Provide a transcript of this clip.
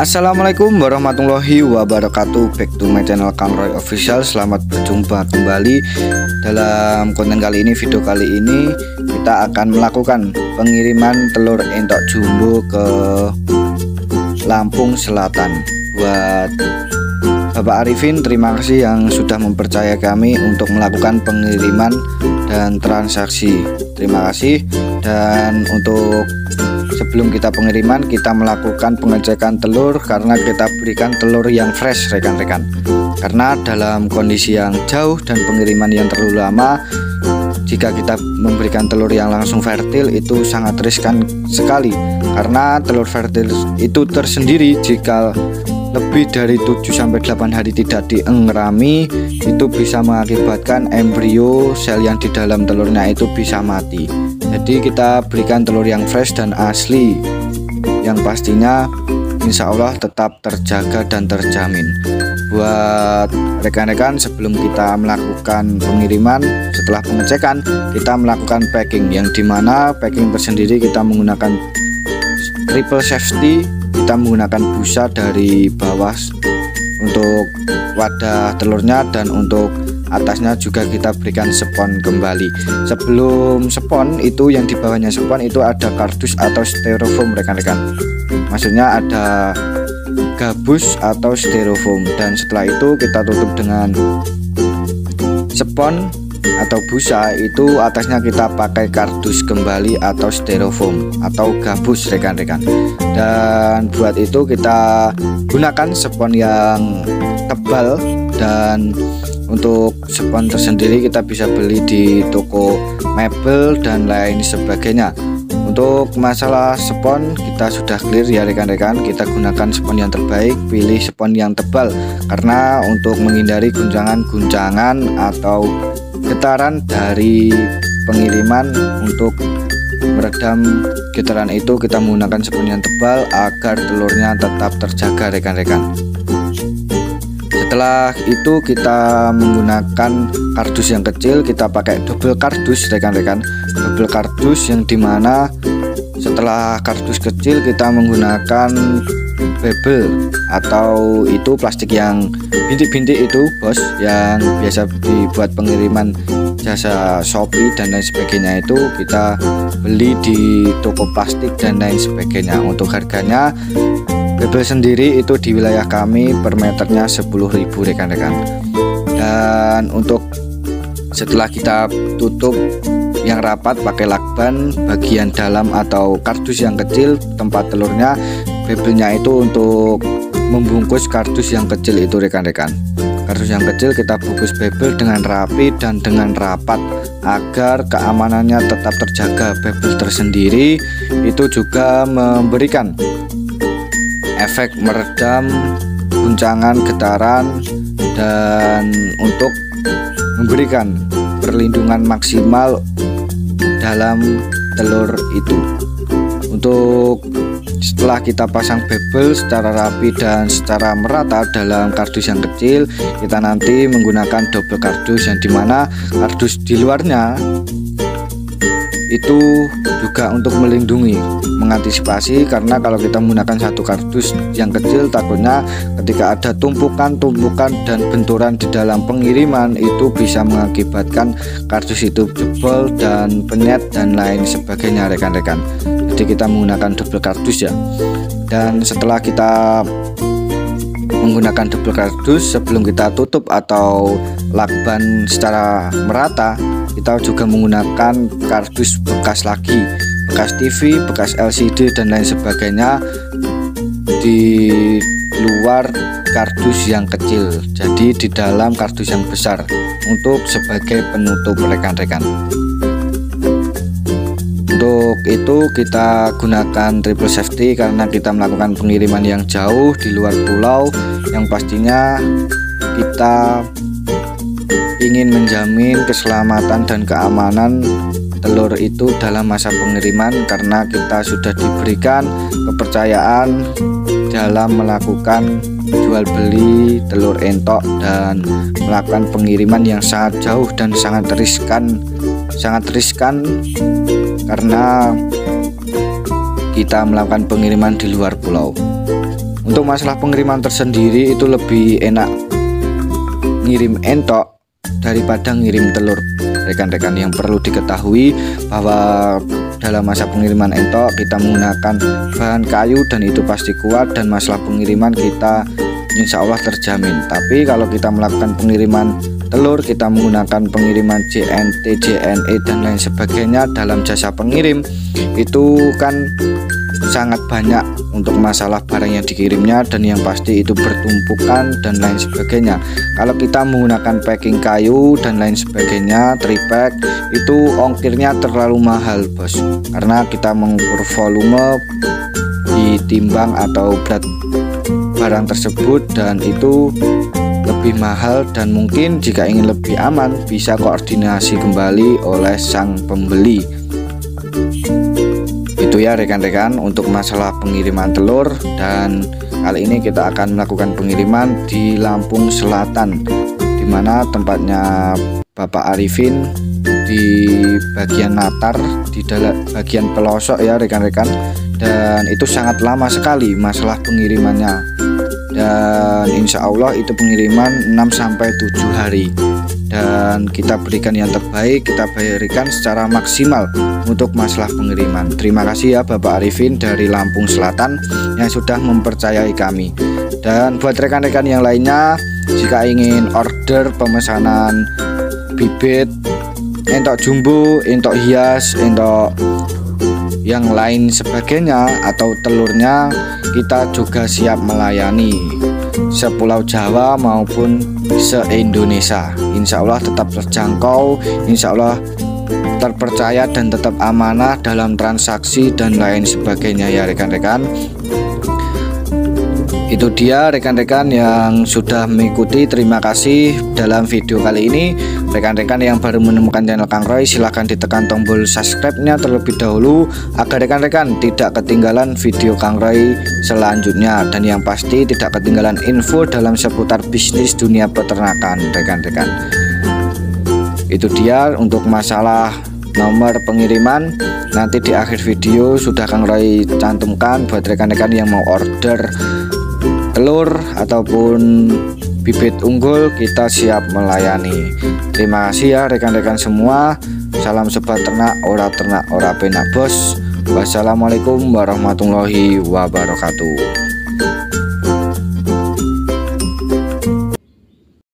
Assalamualaikum warahmatullahi wabarakatuh. Back to my channel Kang Roy Official. Selamat berjumpa kembali dalam konten kali ini. Video kali ini kita akan melakukan pengiriman telur entok jumbo ke Lampung Selatan. Buat Bapak Arifin, terima kasih yang sudah mempercayai kami untuk melakukan pengiriman dan transaksi. Terima kasih. Dan untuk sebelum kita pengiriman, kita melakukan pengecekan telur karena kita berikan telur yang fresh rekan-rekan. Karena dalam kondisi yang jauh dan pengiriman yang terlalu lama, jika kita memberikan telur yang langsung fertil itu sangat riskan sekali. Karena telur fertil itu tersendiri jika lebih dari 7-8 hari tidak diengrami, itu bisa mengakibatkan embrio sel yang di dalam telurnya itu bisa mati. Jadi kita berikan telur yang fresh dan asli, yang pastinya insya Allah tetap terjaga dan terjamin. Buat rekan-rekan, sebelum kita melakukan pengiriman, setelah pengecekan kita melakukan packing, yang dimana packing tersendiri kita menggunakan triple safety. Kita menggunakan busa dari bawah untuk wadah telurnya, dan untuk atasnya juga kita berikan spons kembali. Sebelum spons itu, yang di bawahnya spons itu ada kardus atau styrofoam rekan-rekan. Maksudnya ada gabus atau styrofoam, dan setelah itu kita tutup dengan spons atau busa. Itu atasnya kita pakai kardus kembali atau styrofoam atau gabus rekan-rekan. Dan buat itu kita gunakan spons yang tebal, dan untuk spons tersendiri kita bisa beli di toko mebel dan lain sebagainya. Untuk masalah spons kita sudah clear ya rekan-rekan. Kita gunakan spons yang terbaik, pilih spons yang tebal, karena untuk menghindari guncangan-guncangan atau getaran dari pengiriman. Untuk meredam getaran itu kita menggunakan spons yang tebal agar telurnya tetap terjaga rekan-rekan. Setelah itu kita menggunakan kardus yang kecil, kita pakai double kardus rekan-rekan. Double kardus yang dimana setelah kardus kecil kita menggunakan bebel atau itu plastik yang bintik-bintik itu bos, yang biasa dibuat pengiriman jasa Shopee dan lain sebagainya. Itu kita beli di toko plastik dan lain sebagainya. Untuk harganya bebel sendiri itu di wilayah kami per meternya 10.000 rekan-rekan. Dan untuk setelah kita tutup yang rapat pakai lakban, bagian dalam atau kardus yang kecil tempat telurnya, bebelnya itu untuk membungkus kardus yang kecil itu rekan-rekan. Kardus yang kecil kita bungkus bebel dengan rapi dan dengan rapat agar keamanannya tetap terjaga. Bebel tersendiri itu juga memberikan efek meredam guncangan getaran dan untuk memberikan perlindungan maksimal dalam telur itu. Untuk setelah kita pasang bebel secara rapi dan secara merata dalam kardus yang kecil, kita nanti menggunakan double kardus, yang dimana kardus di luarnya itu juga untuk melindungi, mengantisipasi. Karena kalau kita menggunakan satu kardus yang kecil, takutnya ketika ada tumpukan-tumpukan dan benturan di dalam pengiriman itu bisa mengakibatkan kardus itu jebol dan penyet dan lain sebagainya rekan-rekan. Jadi kita menggunakan double kardus ya. Dan setelah kita menggunakan double kardus, sebelum kita tutup atau lakban secara merata, kita juga menggunakan kardus bekas lagi, bekas TV, bekas LCD dan lain sebagainya di luar kardus yang kecil, jadi di dalam kardus yang besar untuk sebagai penutup rekan-rekan. Untuk itu kita gunakan triple safety karena kita melakukan pengiriman yang jauh di luar pulau, yang pastinya kita ingin menjamin keselamatan dan keamanan telur itu dalam masa pengiriman, karena kita sudah diberikan kepercayaan dalam melakukan jual beli telur entok dan melakukan pengiriman yang sangat jauh dan sangat riskan karena kita melakukan pengiriman di luar pulau. Untuk masalah pengiriman tersendiri itu lebih enak ngirim entok daripada ngirim telur. Rekan-rekan, yang perlu diketahui bahwa dalam masa pengiriman entok kita menggunakan bahan kayu dan itu pasti kuat, dan masalah pengiriman kita insya Allah terjamin. Tapi kalau kita melakukan pengiriman telur, kita menggunakan pengiriman JNT, JNE dan lain sebagainya dalam jasa pengirim, itu kan sangat banyak untuk masalah barang yang dikirimnya, dan yang pasti itu bertumpukan dan lain sebagainya. Kalau kita menggunakan packing kayu dan lain sebagainya, tripack, itu ongkirnya terlalu mahal bos, karena kita mengukur volume ditimbang atau berat barang tersebut, dan itu lebih mahal. Dan mungkin jika ingin lebih aman bisa koordinasi kembali oleh sang pembeli. Itu ya rekan-rekan untuk masalah pengiriman telur. Dan kali ini kita akan melakukan pengiriman di Lampung Selatan, dimana tempatnya Bapak Arifin di bagian Natar, di bagian pelosok ya rekan-rekan. Dan itu sangat lama sekali masalah pengirimannya, dan insya Allah itu pengiriman 6-7 hari, dan kita berikan yang terbaik, kita berikan secara maksimal untuk masalah pengiriman. Terima kasih ya Bapak Arifin dari Lampung Selatan yang sudah mempercayai kami. Dan buat rekan-rekan yang lainnya, jika ingin order pemesanan bibit entok jumbo, entok hias, entok yang lain sebagainya atau telurnya, kita juga siap melayani sepulau Jawa maupun se-Indonesia. Insya Allah tetap terjangkau, insya Allah terpercaya dan tetap amanah dalam transaksi dan lain sebagainya ya rekan-rekan. Itu dia rekan-rekan yang sudah mengikuti, terima kasih dalam video kali ini. Rekan-rekan yang baru menemukan channel Kang Roy, silahkan ditekan tombol subscribe-nya terlebih dahulu agar rekan-rekan tidak ketinggalan video Kang Roy selanjutnya, dan yang pasti tidak ketinggalan info dalam seputar bisnis dunia peternakan rekan-rekan. Itu dia untuk masalah nomor pengiriman. Nanti di akhir video sudah Kang Roy cantumkan buat rekan-rekan yang mau order telur ataupun bibit unggul, kita siap melayani. Terima kasih ya rekan-rekan semua. Salam sobat ternak, ora penak bos. Wassalamualaikum warahmatullahi wabarakatuh.